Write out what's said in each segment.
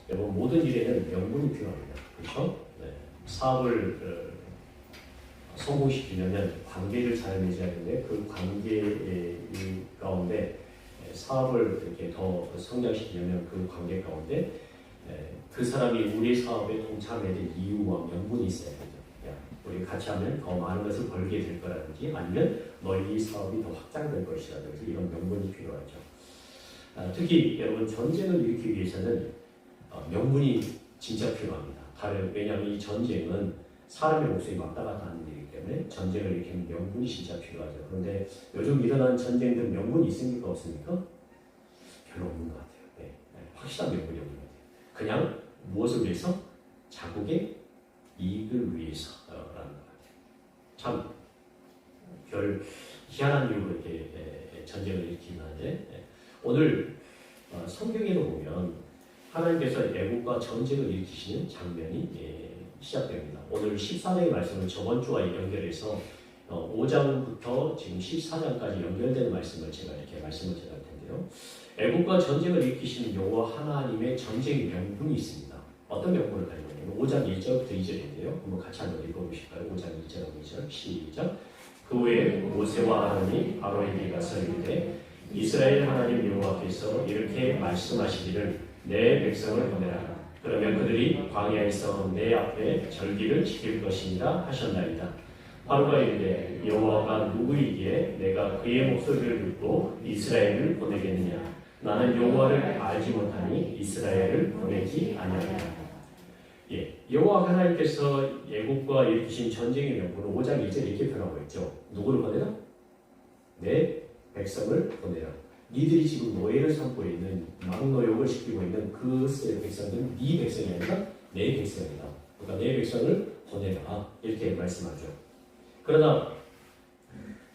여러분 모든 일에는 명분이 필요합니다. 그렇죠? 네. 사업을 성공시키려면 관계를 잘 맺어야 되는데 그 관계 가운데 사업을 이렇게 더 성장시키려면 그 관계 가운데 그 사람이 우리 사업에 동참해야 될 이유와 명분이 있어야 되죠. 우리 같이 하면 더 많은 것을 벌게 될 거라든지 아니면 너희 사업이 더 확장될 것이라든지 이런 명분이 필요하죠. 특히 여러분 전쟁을 일으키기 위해서는 명분이 진짜 필요합니다. 왜냐하면 이 전쟁은 사람의 목숨이 왔다 갔다 하는 일이기 때문에 전쟁을 일으키는 명분이 진짜 필요하죠. 그런데 요즘 일어나는 전쟁들 명분이 있습니까? 없습니까? 별로 없는 것 같아요. 확실한 명분이 없는 것 같아요. 그냥 무엇을 위해서? 자국의 이익을 위해서라는 것 같아요. 참 별 희한한 이유로 이렇게 전쟁을 일으키긴 하는데 오늘 성경에도 보면 하나님께서 애국과 전쟁을 일으키시는 장면이 시작됩니다. 오늘 14장의 말씀을 저번 주와 연결해서 5장부터 지금 14장까지 연결되는 말씀을 제가 이렇게 말씀을 드릴 텐데요. 애국과 전쟁을 일으키시는 여호와 하나님의 전쟁의 명분이 있습니다. 어떤 명분을 가지고 있냐면 5장 1절부터 2절인데요. 한번 같이 한번 읽어보실까요? 5장 1절하고 2절 시작. 그 후에 모세와 아론이 바로에게 가서 이르되 이스라엘 하나님 여호와께서 이렇게 말씀하시기를 내 백성을 보내라. 그러면 그들이 광야에서 내 앞에 절기를 지킬 것이니라 하셨나이다. 바로가 이르되 여호와가 누구이기에 내가 그의 목소리를 듣고 이스라엘을 보내겠느냐. 나는 여호와를 알지 못하니 이스라엘을 보내지 아니하리라. 여호와 하나님께서 애국과 일으키신 전쟁의 명분을 5장 1절에 이렇게 표현하고 있죠. 누구를 보내라? 내 백성을 보내라. 니들이 지금 노예를 삼고 있는 막노역을 시키고 있는 그 백성들은 네 백성이 아니라 내 백성이다. 그러니까 내 백성을 보내라. 이렇게 말씀하죠. 그러나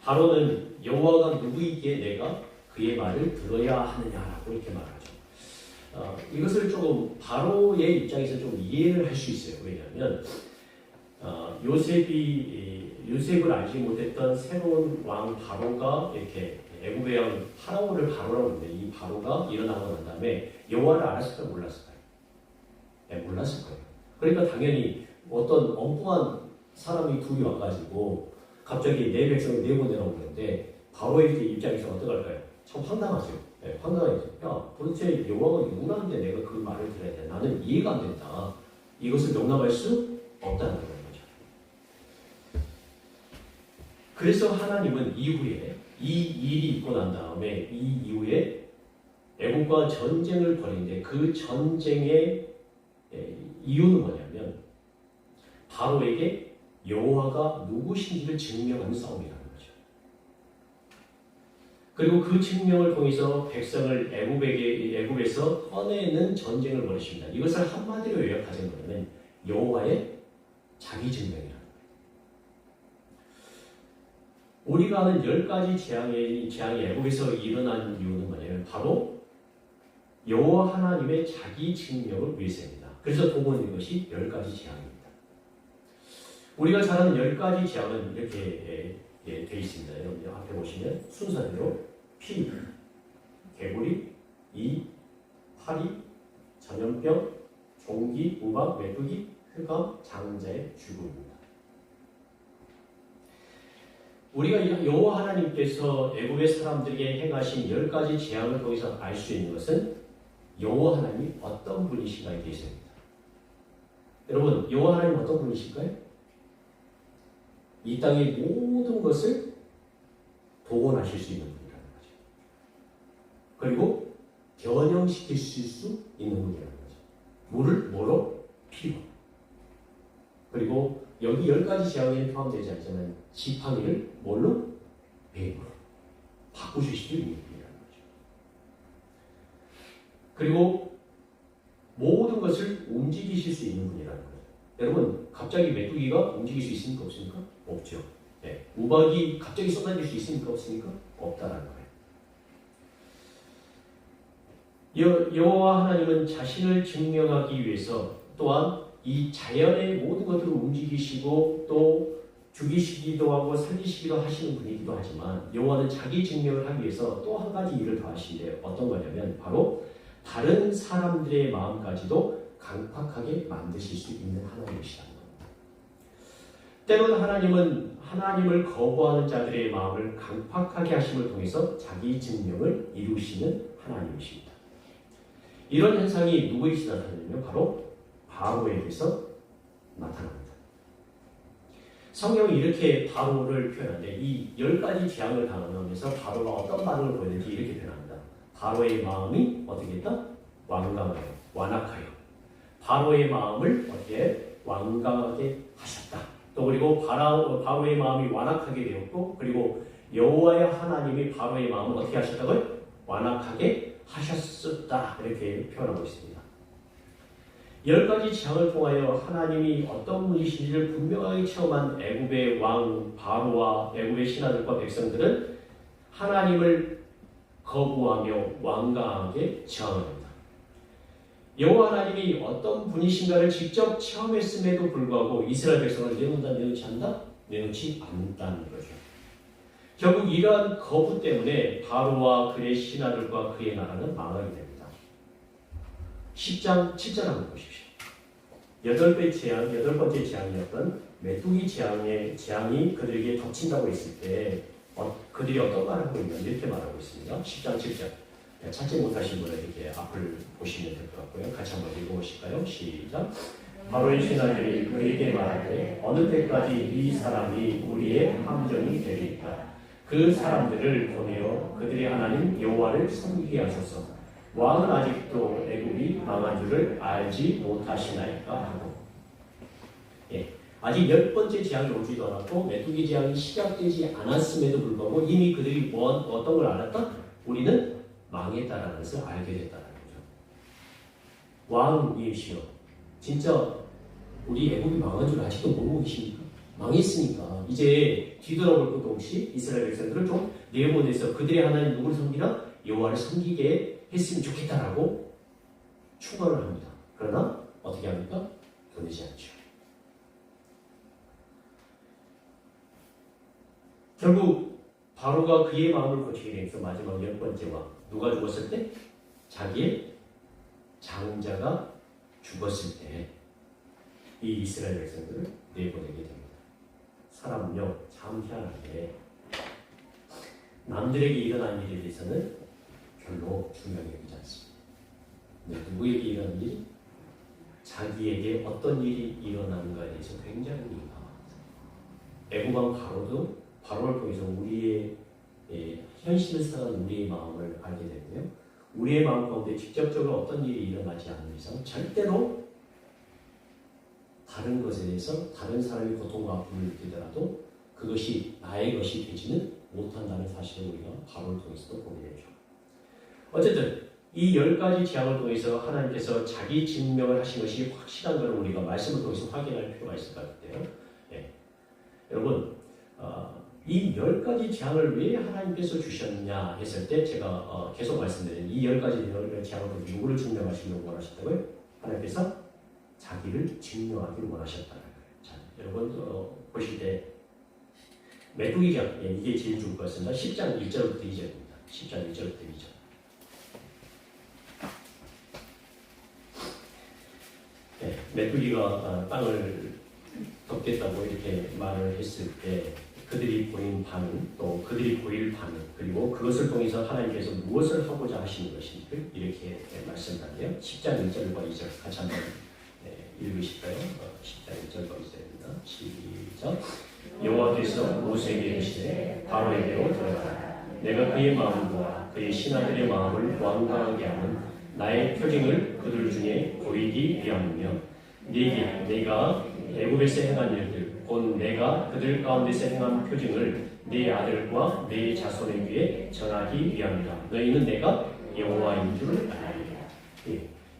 바로는 여호와가 누구이기에 내가 그의 말을 들어야 하느냐라고 이렇게 말하죠. 이것을 조금 바로의 입장에서 좀 이해를 할 수 있어요. 왜냐하면 요셉을 알지 못했던 새로운 왕 바로가 이렇게 애굽의 왕 파라오를 바로라고 하는데 이 바로가 일어나고 난 다음에 여호와를 알았을까요? 몰랐을까요? 몰랐을 거예요. 그러니까 당연히 어떤 엉뚱한 사람이 둘이 와가지고 갑자기 내 백성을 내보내라고 그러는데 바로의 입장에서 어떡할까요? 참 황당하죠. 황당하죠. 야, 도대체 여호와가 누구라는데 내가 그 말을 들어야 돼? 나는 이해가 안 된다. 이것을 용납할 수 없다는 거죠. 그래서 하나님은 이후에 이 일이 있고 난 다음에 이 이후에 애국과 전쟁을 벌이는데 그 전쟁의 이유는 뭐냐면 바로에게 여호와가 누구신지를 증명하는 싸움이라는 거죠. 그리고 그 증명을 통해서 백성을 애굽에서 꺼내는 전쟁을 벌이십니다. 이것을 한마디로 요약하자면 여호와의 자기 증명이라는 거예요. 우리가 아는 10가지 재앙이 애굽에서 일어난 이유는 뭐냐면 바로 여호와 하나님의 자기 증명을 위해서입니다. 그래서 보고 있는 것이 10가지 재앙입니다. 우리가 잘 아는 10가지 재앙은 이렇게 되어 있습니다. 여러분 앞에 보시면 순서대로 피, 개구리, 이, 파리, 전염병, 종기, 우박, 메뚜기, 흑암, 장자의 죽음입니다. 우리가 여호와 하나님께서 애굽의 사람들에게 행하신 10가지 재앙을 통해서 알 수 있는 것은 여호와 하나님이 어떤 분이신가에 대해서입니다. 여러분, 여호와 하나님 어떤 분이실까요? 이 땅의 모든 것을 복원하실 수 있는 분이라는 거죠. 그리고 변형시킬 수 있는 분이라는 거죠. 물을 뭐로? 피로. 그리고 여기 10가지 재앙에 포함되지 않지만 지팡이를 뭘로? 뱀으로 바꾸실 수 있는 분이라는 거죠. 그리고 모든 것을 움직이실 수 있는 분이라는 거죠. 여러분, 갑자기 메뚜기가 움직일 수 있습니까? 없습니까? 없죠. 우박이 갑자기 쏟아질 수 있습니까? 없습니까? 없다라는 거예요. 여호와 하나님은 자신을 증명하기 위해서 또한 이 자연의 모든 것들을 움직이시고 또 죽이시기도 하고 살리시기도 하시는 분이기도 하지만 여호와는 자기 증명을 하기 위해서 또 한 가지 일을 더 하신대요. 어떤 거냐면 바로 다른 사람들의 마음까지도 강팍하게 만드실 수 있는 하나님이시라는 겁니다. 때로는 하나님은 하나님을 거부하는 자들의 마음을 강팍하게 하심을 통해서 자기 증명을 이루시는 하나님이십니다. 이런 현상이 누구에게 나타나냐면 바로 바로에게서 나타납니다. 성경이 이렇게 바로를 표현하는데 이 10가지 재앙을 당하면서 바로가 어떤 반응을 보였는지 이렇게 표현합니다. 바로의 마음이 어떻게 했다? 완강하여, 완악하여. 바로의 마음을 어떻게 완강하게 하셨다. 또 그리고 바로의 마음이 완악하게 되었고, 그리고 여호와의 하나님이 바로의 마음을 어떻게 하셨다고요? 완악하게 하셨었다. 이렇게 표현하고 있습니다. 10가지 재앙을 통하여 하나님이 어떤 분이신지를 분명하게 체험한 애굽의 왕 바로와 애굽의 신하들과 백성들은 하나님을 거부하며 완강하게 저항합니다. 여호와 하나님이 어떤 분이신가를 직접 체험했음에도 불구하고 이스라엘 백성을 내놓는다, 내놓지 않는다? 내놓지 않는다는 거죠. 결국 이러한 거부 때문에 바로와 그의 신하들과 그의 나라는 망하게 됩니다. 10장 7절 한번 보십시오. 여덟 번째 재앙이었던 메뚜기 재앙이 그들에게 덮친다고 했을 때 그들이 어떤 말을 하고 있냐 이렇게 말하고 있습니다. 10장 7절. 찾지 못하신 분은 이렇게 앞을 보시면 될 것 같고요. 같이 한번 읽어보실까요? 시작. 바로의 신하들이 그에게 말하되 어느 때까지 이 사람이 우리의 함정이 되리까? 그 사람들을 보내어 그들의 하나님 여호와를 섬기게 하소서. 왕은 아직도 애굽이 망한 줄을 알지 못하시나이까 하고. 아직 10번째 재앙이 오지도 않았고 메뚜기 재앙이 시작되지 않았음에도 불구하고 이미 그들이 어떤 걸 알았다? 우리는 망했다라는 것을 알게 됐다는 거죠. 왕이시여, 진짜 우리 애굽이 망한 줄 아직도 모르고 계십니까? 망했으니까 이제 뒤돌아볼 것도 없이 이스라엘 백성들을 좀 내보내서 그들의 하나님 누구를 섬기나? 여호와를 섬기게 했으면 좋겠다라고 충고를 합니다. 그러나 어떻게 합니까? 보내지 않죠. 결국 바로가 그의 마음을 고치게 되면서 마지막 10번째 왕 누가 죽었을 때? 자기의 장자가 죽었을 때 이 이스라엘 백성들을 내보내게 됩니다. 사람은요 참 희한하게 남들에게 일어난 일에 대해서는 별로 중요하게 여기지 않습니다. 누구에게 일어난 일이? 자기에게 어떤 일이 일어나는가에 대해서 굉장히 민감합니다. 애굽왕 바로를 통해서 우리의 현실을 살아가는 우리의 마음을 알게 되고요. 우리의 마음 가운데 직접적으로 어떤 일이 일어나지 않는 이상 절대로 다른 것에 대해서 다른 사람의 고통과 아픔을 느끼더라도 그것이 나의 것이 되지는 못한다는 사실을 우리가 바로를 통해서도 보게 되죠. 어쨌든 이 10가지 재앙을 통해서 하나님께서 자기 증명을 하신 것이 확실한 것을 우리가 말씀을 통해서 확인할 필요가 있을 것 같아요. 여러분 이 10가지 재앙을 왜 하나님께서 주셨냐 했을 때 제가 계속 말씀드린 이 10가지 재앙을 누구를 증명하시려고 원하셨다고요? 하나님께서 자기를 증명하길 원하셨다는 거예요. 자, 여러분 보실 때 메뚜기 재앙 이게 제일 좋을 것 같습니다. 10장 1절부터 2절입니다. 10장 1절부터 2절. 메뚜기가 땅을 덮겠다고 이렇게 말을 했을 때 그들이 보인 반응, 또 그들이 보일 반응, 그리고 그것을 통해서 하나님께서 무엇을 하고자 하시는 것인지를 이렇게 말씀하는데요. 10장 1절과 2절 같이 한번 읽으실까요? 10장 1절과 2절입니다. 시작. 여호와께서 모세에게 이르시되 바로에게로 들어가라. 내가 그의 마음과 그의 신하들의 마음을 완강하게 하는 나의 표징을 그들 중에 보이기 위함이며 네게 내가 애굽에서 행한 일들 곧 내가 그들 가운데서 행한 표징을 네 아들과 네 자손의 귀에 전하기 위함이다. 너희는 내가 여호와인 줄을 알리라.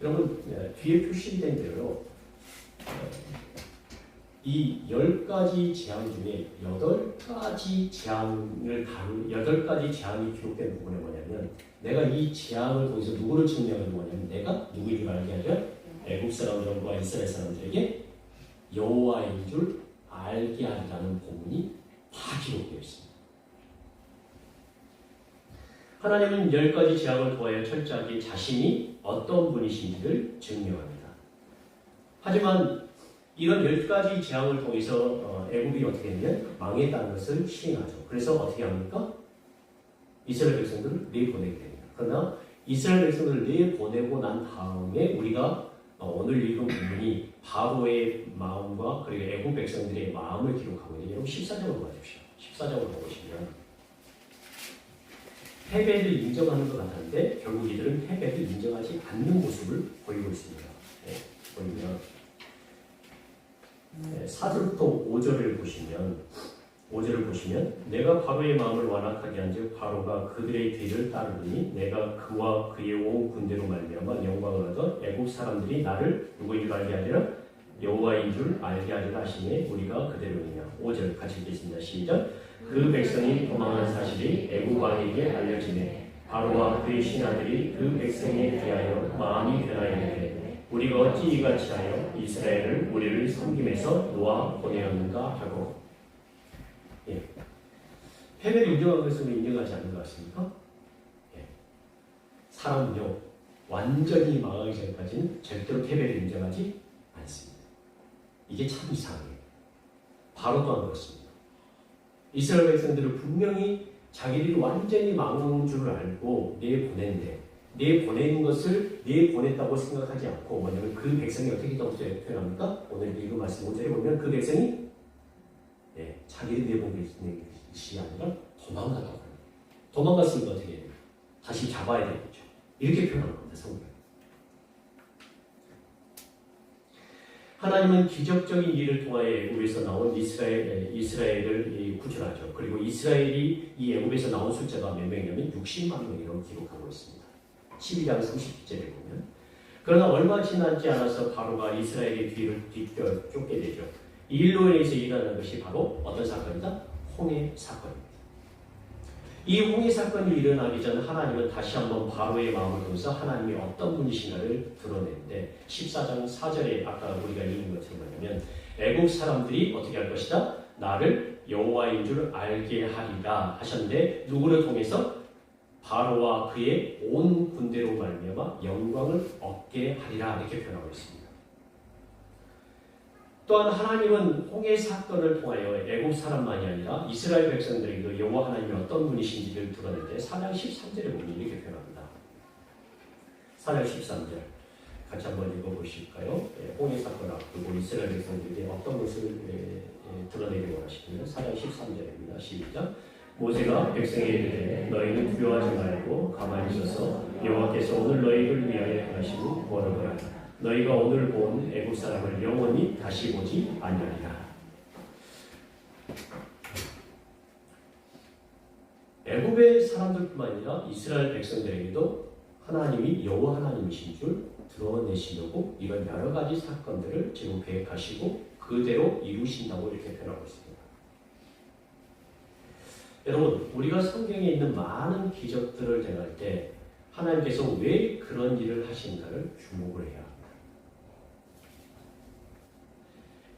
여러분 뒤에 표시된 대로 이 10가지 재앙 중에 8가지 재앙이 기록된 부분이 뭐냐면 내가 이 재앙을 통해서 누구를 증명하는 거냐면 내가 누구인 줄 알게 하죠. 애굽 사람들과 이스라엘 사람들에게 여호와인 줄 알게 하리라는 부분이 다 기록되어 있습니다. 하나님은 10가지 재앙을 통하여 철저하게 자신이 어떤 분이신지를 증명합니다. 하지만 이런 10가지 재앙을 통해서 애굽이 어떻게 되면 망했다는 것을 시인하죠. 그래서 어떻게 합니까? 이스라엘 백성들을 내보내게 됩니다. 그러나 이스라엘 백성들을 내보내고 난 다음에 우리가 오늘 읽은 부분이 바로의 마음과 그리고 애굽 백성들의 마음을 기록하고 있는데 여러분 14장으로 가십시오. 14장으로 보시면 패배를 인정하는 것 같았는데 결국 이들은 패배를 인정하지 않는 모습을 보이고 있습니다. 네, 보이면 4절부터 5절을 보시면 내가 바로의 마음을 완악하게 한즉 바로가 그들의 뒤를 따르더니 내가 그와 그의 온 군대로 말미암아 영광을 얻어 애굽 사람들이 나를 누구인 줄 알게 하리라 여호와인 줄 알게 하리라 하시니 우리가 그대로이냐. 5절 같이 읽겠습니다. 시작. 그 백성이 도망한 사실이 애굽 왕에게 알려지네 바로와 그의 신하들이 그 백성에 대하여 마음이 변하였는데 우리가 어찌 이같이 하여 이스라엘을 우리를 섬김에서 놓아 보내었는가 하고. 예. 패배를 인정한 것을 인정하지 않는 것 같습니까? 예. 사람은요 완전히 망하기 전까지는 절대로 패배를 인정하지 않습니다. 이게 참 이상해요. 바로 또한 그렇습니다. 이스라엘 백성들은 분명히 자기들이 완전히 망한 줄 알고 내보내는 것을 내보냈다고 생각하지 않고 뭐냐면 그 백성이 어떻게 표현합니까? 오늘 읽은 말씀 5절에 보면 그 백성이 자기를 내보낸 것이 아니라 도망갔다고 합니다. 도망갔으니까 어떻게 해요? 다시 잡아야 되겠죠. 이렇게 표현하는 겁니다. 성경. 하나님은 기적적인 일을 통하여 애굽에서 나온 이스라엘을 구출하죠. 그리고 이스라엘이 이 애굽에서 나온 숫자가 몇 명이냐면 60만 명이라고 기록하고 있습니다. 12장 30절에 보면. 그러나 얼마 지나지 않아서 바로가 이스라엘의 뒤를 쫓게 되죠. 이 일로 인해서 일어난 것이 바로 어떤 사건이다? 홍해 사건입니다. 이 홍해 사건이 일어나기 전 하나님은 다시 한번 바로의 마음을 통해서 하나님이 어떤 분이신가를 드러내는데 14장 4절에 아까 우리가 읽은 것처럼 뭐냐면 애국 사람들이 어떻게 할 것이다? 나를 여호와인 줄 알게 하리라 하셨는데 누구를 통해서? 바로와 그의 온 군대로 말미암아 영광을 얻게 하리라 이렇게 표현하고 있습니다. 또한 하나님은 홍해 사건을 통하여 애국 사람만이 아니라 이스라엘 백성들에게도 여호와 하나님이 어떤 분이신지를 드러내는데 4장 13절에 보면 이렇게 표현합니다. 4장 13절 같이 한번 읽어보실까요? 홍해 사건 앞두고 이스라엘 백성들에게 어떤 것을 드러내기 원하시냐면 4장 13절입니다. 시작. 모세가 백성에게 이르되 너희는 두려워하지 말고 가만히 있어서 여호와께서 오늘 너희를 위하여 행하시고 뭐라고 너희가 오늘 본 애국 사람을 영원히 다시 보지 아니하리라. 애국의 사람들뿐만 아니라 이스라엘 백성들에게도 하나님이 여호와 하나님이신 줄 드러내시려고 이런 여러 가지 사건들을 지금 계획하시고 그대로 이루신다고 이렇게 표현하고 있습니다. 여러분, 우리가 성경에 있는 많은 기적들을 대할 때 하나님께서 왜 그런 일을 하신가를 주목을 해야 합니다.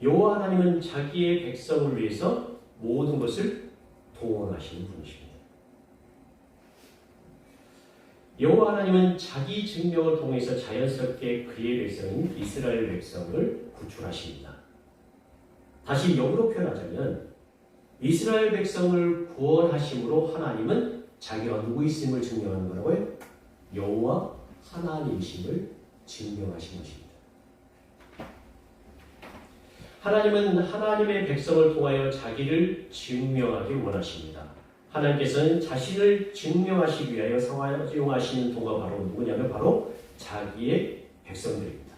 여호와 하나님은 자기의 백성을 위해서 모든 것을 동원하시는 분이십니다. 여호와 하나님은 자기 증명을 통해서 자연스럽게 그의 백성인 이스라엘 백성을 구출하십니다. 다시 역으로 표현하자면 이스라엘 백성을 구원하심으로 하나님은 자기가 누구이심을 증명하는 거라고요? 여호와 하나님이심을 증명하신 것입니다. 하나님은 하나님의 백성을 통하여 자기를 증명하기 원하십니다. 하나님께서는 자신을 증명하시기 위하여 사용하시는 도가 바로 누구냐면 바로 자기의 백성들입니다.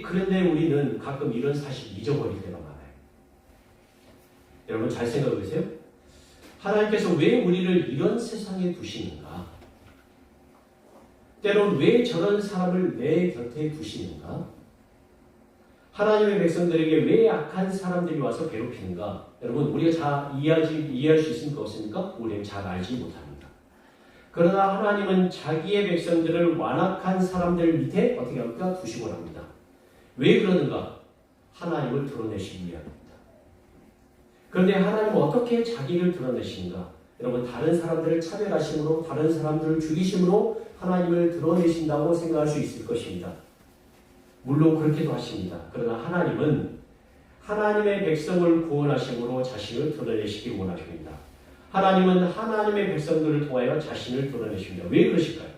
그런데 우리는 가끔 이런 사실 잊어버릴 때가 많아요. 여러분 잘 생각해 보세요. 하나님께서 왜 우리를 이런 세상에 두시는가? 때론 왜 저런 사람을 내 곁에 두시는가? 하나님의 백성들에게 왜 악한 사람들이 와서 괴롭히는가? 여러분 우리가 잘 이해할 수 있습니까? 없습니까? 우리는 잘 알지 못합니다. 그러나 하나님은 자기의 백성들을 완악한 사람들 밑에 어떻게 합니까? 두시고 합니다. 왜 그러는가? 하나님을 드러내시기 위함입니다. 그런데 하나님은 어떻게 자기를 드러내시는가? 여러분 다른 사람들을 차별하심으로 다른 사람들을 죽이심으로 하나님을 드러내신다고 생각할 수 있을 것입니다. 물론 그렇게도 하십니다. 그러나 하나님은 하나님의 백성을 구원하심으로 자신을 드러내시기 원하십니다. 하나님은 하나님의 백성들을 통하여 자신을 드러내십니다. 왜 그러실까요?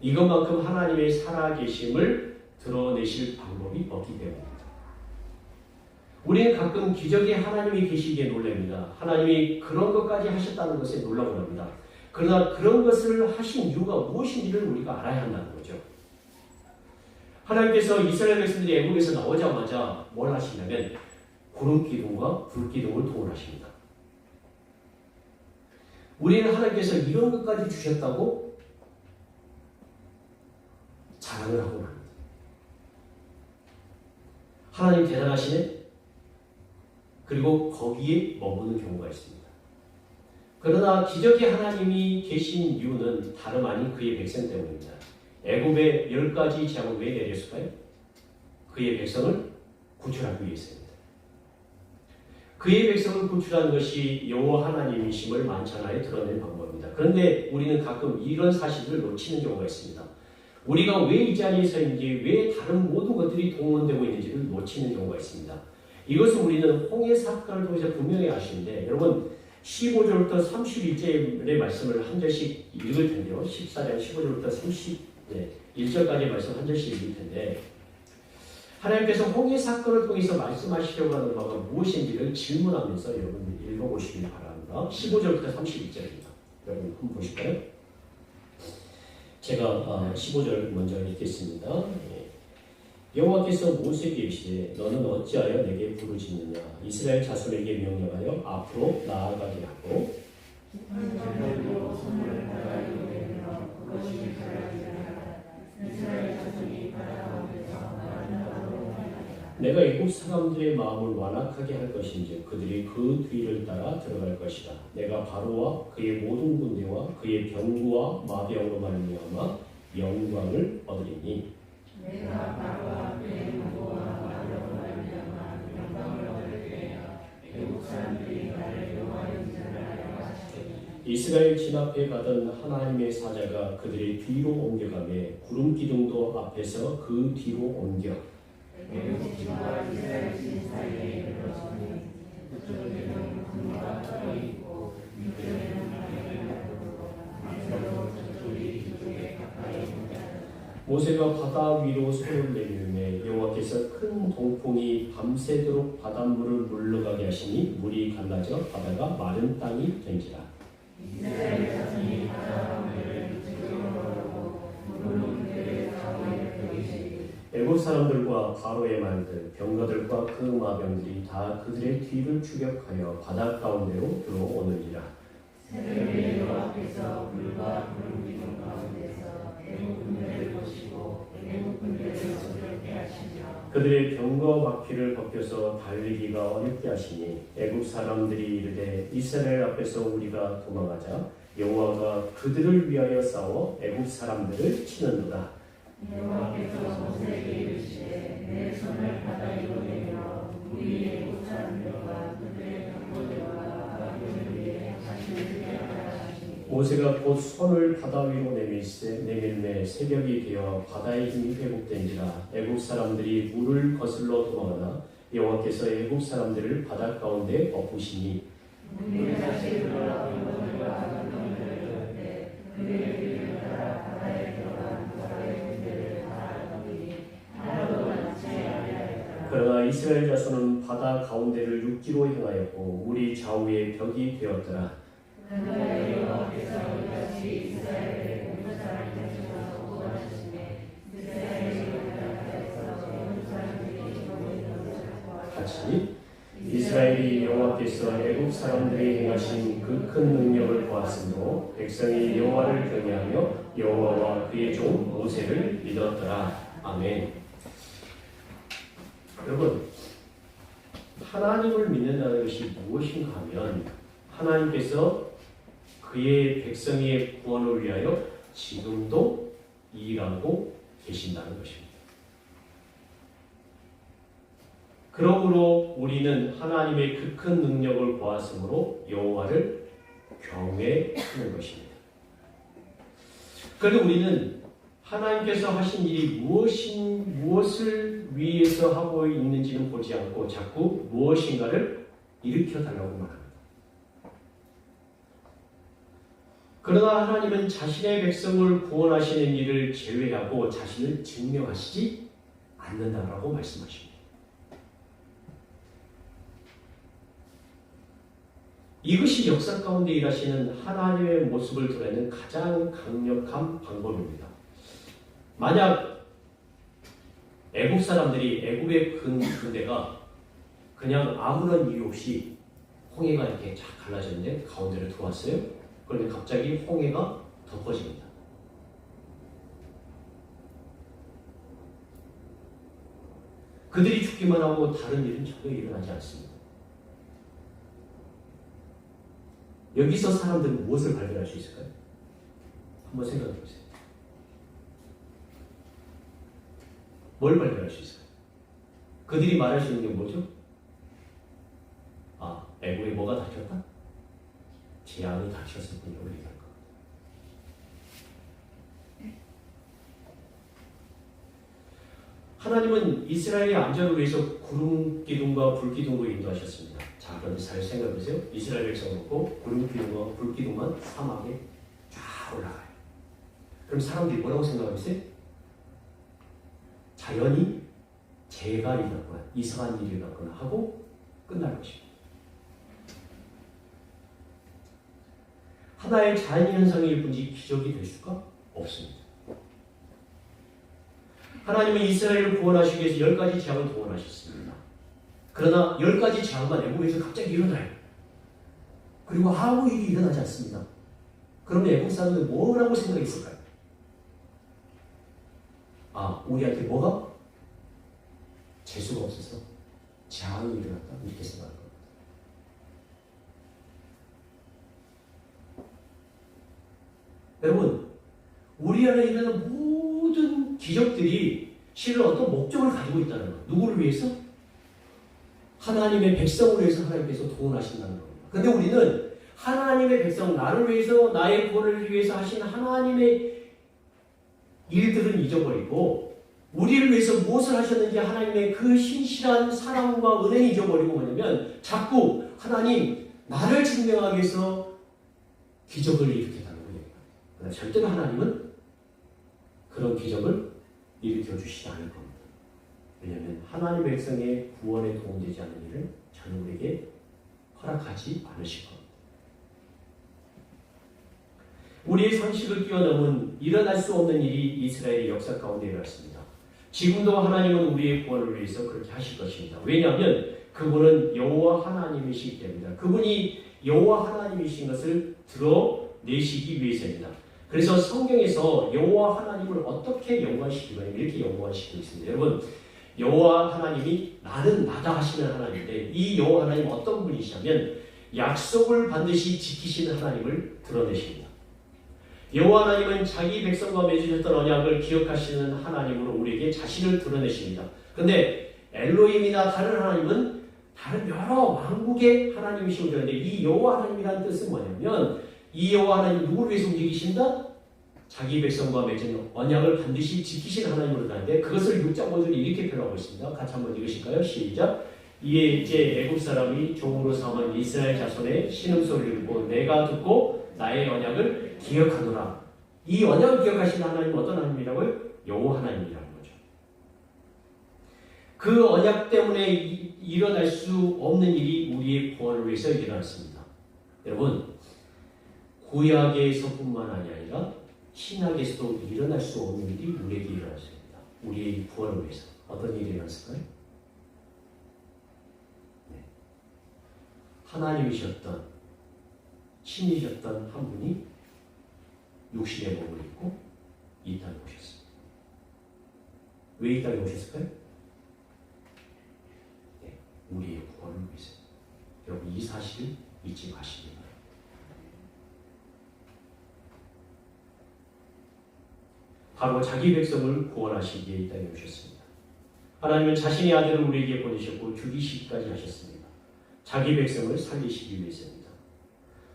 이것만큼 하나님의 살아계심을 드러내실 방법이 없기 때문입니다. 우리는 가끔 기적이 하나님이 계시기에 놀랍니다. 하나님이 그런 것까지 하셨다는 것에 놀라고 합니다. 그러나 그런 것을 하신 이유가 무엇인지를 우리가 알아야 한다는 거죠. 하나님께서 이스라엘 백성들이 애굽에서 나오자마자 뭘 하시냐면 구름 기둥과 불 기둥을 동원하십니다. 우리는 하나님께서 이런 것까지 주셨다고 자랑을 하고 합니다. 하나님 대단하시네? 그리고 거기에 머무는 경우가 있습니다. 그러나 기적의 하나님이 계신 이유는 다름 아닌 그의 백성 때문입니다. 애굽의 10가지 재앙을 왜 내렸을까요? 그의 백성을 구출하기 위해서입니다. 그의 백성을 구출하는 것이 여호와 하나님이심을 만천하에 드러낸 방법입니다. 그런데 우리는 가끔 이런 사실을 놓치는 경우가 있습니다. 우리가 왜 이 자리에 서 있는지, 왜 다른 모든 것들이 동원되고 있는지를 놓치는 경우가 있습니다. 이것을 우리는 홍해 사건을 통해서 분명히 아시는데, 여러분 15절부터 31절의 말씀을 한 절씩 읽을 텐데요. 14장 15절부터 31절까지의 말씀 한 절씩 읽을 텐데, 하나님께서 홍해 사건을 통해서 말씀하시려고 하는 바가 무엇인지를 질문하면서 여러분 읽어보시기 바랍니다. 15절부터 31절입니다. 여러분 한번 보실까요? 제가 15절 먼저 읽겠습니다. 여호와께서 모세에게 이르시되 너는 어찌하여 내게 부르짖느냐? 이스라엘 자손에게 명령하여 앞으로 나아가게 하고 내가 애굽 사람들의 마음을 완악하게 할 것인지 그들이 그 뒤를 따라 들어갈 것이다. 내가 바로와 그의 모든 군대와 그의 병구와 마병으로 말미암아 영광을 얻으리니 내가 바로와 그의 병구와 마병으로 말미암아 영광을 얻을 때에야 애굽 사람들이 나를 여호와의 이름을 알려 하시리니 이스라엘 진 앞에 가던 하나님의 사자가 그들의 뒤로 옮겨가며 구름 기둥도 앞에서 그 뒤로 옮겨 애굽 진과 이스라엘 진 사이에 이르렀으니 그쪽에는 구름과 떠 있고 이쪽에는 바람이 불고 앞서로 저쪽이 뒤쪽에 가까이 오니라. 모세가 바다 위로 손을 내밀매 여호와께서 큰 동풍이 밤새도록 바닷물을 물러가게 하시니 물이 갈라져 바다가 마른 땅이 된지라. 이스라엘 자손이 바다 가운데를 지켜오르고 물은 그들의 좌우에 펴기시니 애굽 사람들과 바로의 말들, 병거들과 그 마병들이 다 그들의 뒤를 추격하여 바다 가운데로 들어오느니라. 새벽에 여호와께서 불과 구름 기둥 가운데서 애굽 군대를 보시고 애굽 군대를 수렵게 하시며 그들의 병거 바퀴를 벗겨서 달리기가 어렵게 하시니 애굽 사람들이 이르되 이스라엘 앞에서 우리가 도망하자 여호와가 그들을 위하여 싸워 애굽 사람들을 치는도다. 여호와께서 모세에게 이르시되 내 손을 바다 위로 내밀어 물이 애굽 사람들과 그들의 병거들과 마병을 위해 자신을 쓰게 하라 하시니 모세가 곧 손을 바다 위로 내밀매 새벽이 되어 바다의 힘이 회복된지라. 애굽 사람들이 물을 거슬러 도망하나 여호와께서 애굽 사람들을 바다 가운데 엎으시니 물이 다시 흘러 병거들과 마병들을 이끌때 그들의 길을 따라 바다에 들어간 바로의 군대를 다 덮으니 하나도 남지 아니하였더라. 그러나 이스라엘 자손은 바다 가운데를 육지로 행하였고 물이 좌우에 벽이 되었더라. 그날에 여호와께서 이같이 이스라엘의 애굽 사람들에게서 구원하시매 이스라엘의 바다에서 애굽 사람들이 죽고 있는 것을 보았다. 같이 이스라엘이 여호와께서 애굽 사람들이 행하신 그 큰 능력을 보았으므로 백성이 여호와를 경외하며 여호와와 그의 종 모세를 믿었더라. 아멘. 여러분, 하나님을 믿는다는 것이 무엇인가 하면 하나님께서 그의 백성의 구원을 위하여 지금도 일하고 계신다는 것입니다. 그러므로 우리는 하나님의 그 큰 능력을 보았으므로 여호와를 경외하는 것입니다. 그런데 우리는 하나님께서 하신 일이 무엇을 위해서 하고 있는지는 보지 않고 자꾸 무엇인가를 일으켜 달라고 말합니다. 그러나 하나님은 자신의 백성을 구원하시는 일을 제외하고 자신을 증명하시지 않는다라고 말씀하십니다. 이것이 역사 가운데 일하시는 하나님의 모습을 드러내는 가장 강력한 방법입니다. 만약 애국 사람들이 애국의 군대가 그냥 아무런 이유 없이 홍해가 이렇게 쫙 갈라졌는데 가운데로 들어왔어요. 그런데 갑자기 홍해가 덮어집니다. 그들이 죽기만 하고 다른 일은 전혀 일어나지 않습니다. 여기서 사람들은 무엇을 발견할 수 있을까요? 한번 생각해 보세요. 뭘 발견할 수 있을까요? 그들이 말할 수 있는 게 뭐죠? 아, 애국에 뭐가 닫혔다? 제 안이 닫혔을 뿐이라고 얘기할 겁니다. 하나님은 이스라엘의 안전을 위해서 구름 기둥과 불 기둥으로 인도하셨습니다. 자, 그런데 잘 생각해 보세요. 이스라엘 백성을 놓고 구름 기둥과 불 기둥만 사막에 쫙 올라가요. 그럼 사람들이 뭐라고 생각하겠어요? 자연이 재가 일어났거나 이상한 일이 일어났거나 하고 끝날 것입니다. 하나의 자연현상일 뿐이지 기적이 될 수가 없습니다. 하나님은 이스라엘을 구원하시기 위해서 10가지 재앙을 동원하셨습니다. 그러나 10가지 재앙만 애국에서 갑자기 일어나요. 그리고 아무 일이 일어나지 않습니다. 그러면 애국 사람들은 뭐라고 생각했을까요? 아, 우리한테 뭐가? 재수가 없어서 재앙이 일어났다 이렇게 생각할 겁니다. 여러분, 우리 안에 일어나는 모든 기적들이 실은 어떤 목적을 가지고 있다는 거예요. 누구를 위해서? 하나님의 백성을 위해서 하나님께서 도원하신다는 겁니다. 근데 우리는 하나님의 백성, 나를 위해서, 나의 구원을 위해서 하신 하나님의 일들은 잊어버리고 우리를 위해서 무엇을 하셨는지 하나님의 그 신실한 사랑과 은혜를 잊어버리고 뭐냐면 자꾸 하나님, 나를 증명하기 위해서 기적을 일으켰다는 거예요. 절대로 하나님은 그런 기적을 일으켜 주시지 않을 겁니다. 왜냐하면 하나님의 백성의 구원에 도움되지 않는 일을 저는 우리에게 허락하지 않으실 겁니다. 우리의 상식을 뛰어넘은 일어날 수 없는 일이 이스라엘의 역사 가운데 일어났습니다. 지금도 하나님은 우리의 구원을 위해서 그렇게 하실 것입니다. 왜냐하면 그분은 여호와 하나님이시기 때문입니다. 그분이 여호와 하나님이신 것을 드러내시기 위해서입니다. 그래서 성경에서 여호와 하나님을 어떻게 영광시키고 이렇게 영광시키고 있습니다. 여러분, 여호와 하나님이 나는 나다 하시는 하나님인데 이 여호와 하나님은 어떤 분이시냐면 약속을 반드시 지키시는 하나님을 드러내십니다. 여호와 하나님은 자기 백성과 맺으셨던 언약을 기억하시는 하나님으로 우리에게 자신을 드러내십니다. 그런데 엘로힘이나 다른 하나님은 다른 여러 왕국의 하나님이시고 그런데 이 여호와 하나님이라는 뜻은 뭐냐면 이 여호와 하나님 누구를 위해서 움직이신다? 자기 백성과 맺은 언약을 반드시 지키시는 하나님으로 가는데 그것을 6장 5절에 이렇게 표현하고 있습니다. 같이 한번 읽으실까요? 시작. 이에 이제 애국 사람이 종으로 삼은 이스라엘 자손의 신음소리를 듣고 내가 듣고 나의 언약을 기억하노라. 이 언약을 기억하시는 하나님은 어떤 하나님이라고요? 여호와 하나님이라는 거죠. 그 언약 때문에 일어날 수 없는 일이 우리의 구원을 위해서 일어났습니다. 여러분, 구약에서뿐만 아니라 신약에서도 일어날 수 없는 일이 우리에게 일어났습니다. 우리의 구원을 위해서 어떤 일이 일어났을까요? 네. 하나님이셨던 신이셨던 한 분이 육신의 몸을 입고 이 땅에 오셨습니다. 왜 이 땅에 오셨을까요? 네, 우리의 구원을 위해서. 여러분, 이 사실을 잊지 마시기 바랍니다. 바로 자기 백성을 구원하시기 위해 이 땅에 오셨습니다. 하나님은 자신의 아들을 우리에게 보내셨고 죽이시기까지 하셨습니다. 자기 백성을 살리시기 위해서입니다.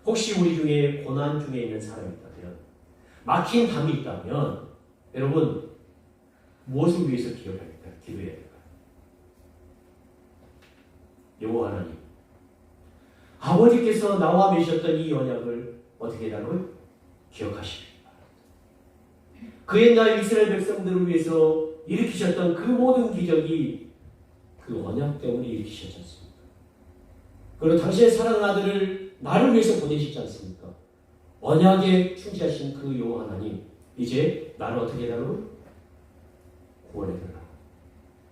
혹시 우리 중에 고난 중에 있는 사람이 있다면, 막힌 담이 있다면 여러분 무엇을 위해서 기도해야 될까요? 여호와 하나님, 아버지께서 나와 맺으셨던 이 언약을 어떻게 해달라고요? 기억하시기 바랍니다. 그 옛날 이스라엘 백성들을 위해서 일으키셨던 그 모든 기적이 그 언약 때문에 일으키셨지 않습니까? 그리고 당신의 사랑하는 아들을 나를 위해서 보내시지 않습니까? 언약에 충실하신 그 여호와 하나님, 이제 나를 어떻게 해달라고요? 구원해달라고,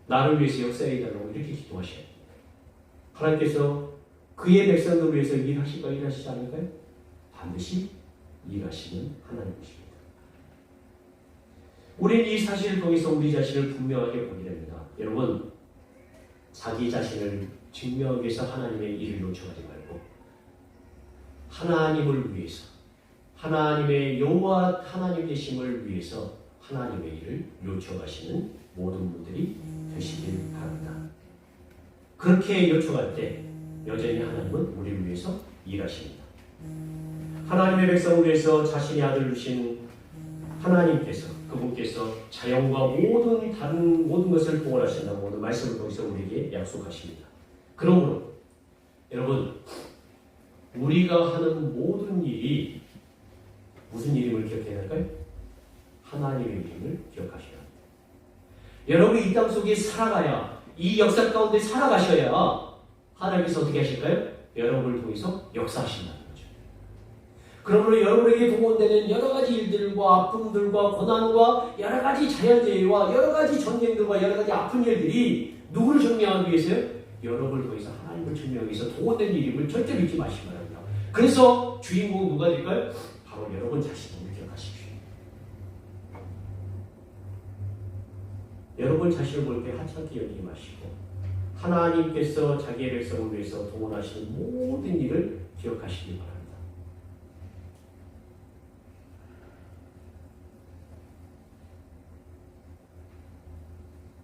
나를 위해서 역사해달라고 이렇게 기도하셔야 됩니다. 하나님께서 그의 백성들을 위해서 일하실까 일하시지 않을까요? 반드시 일하시는 하나님이십니다. 우리는 이 사실을 통해서 우리 자신을 분명하게 보게 됩니다. 여러분, 자기 자신을 증명하기 위해서 하나님의 일을 요청하지 말고 하나님을 위해서, 하나님의 여호와 하나님 되심을 위해서 하나님의 일을 요청하시는 모든 분들이 되시길 바랍니다. 그렇게 요청할 때 여전히 하나님은 우리를 위해서 일하십니다. 하나님의 백성을 위해서 자신의 아들을 주신 하나님께서, 그분께서 자연과 모든 다른 모든 것을 동원하신다고 오늘 말씀을 통해서 우리에게 약속하십니다. 그러므로 여러분, 우리가 하는 모든 일이 무슨 일임을 기억해야 할까요? 하나님의 이름을 기억하셔야 합니다. 여러분이 이 땅 속에 살아가야, 이 역사 가운데 살아가셔야 하나님께서 어떻게 하실까요? 여러분을 통해서 역사하신다는 거죠. 그러므로 여러분에게 동원되는 여러 가지 일들과 아픔들과 고난과 여러 가지 자연재해와 여러 가지 전쟁들과 여러 가지 아픈 일들이 누구를 증명하기 위해서요? 여러분을 통해서 하나님을 증명하기 위해서 동원된 일임을 절대 잊지 마시기 바랍니다. 그래서 주인공은 누가 될까요? 바로 여러분 자신을 기억하십시오. 여러분 자신을 볼 때 하찮게 여기지 마시고 하나님께서 자기의 백성을 위해서 동원하시는 모든 일을 기억하시기 바랍니다.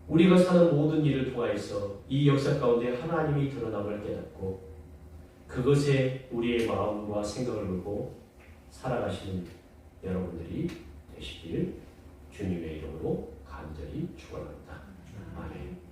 우리가 사는 모든 일을 통하여서 이 역사 가운데 하나님이 드러남을 깨닫고 그것에 우리의 마음과 생각을 걸고 살아가시는 여러분들이 되시길 주님의 이름으로 간절히 축원합니다. 아멘.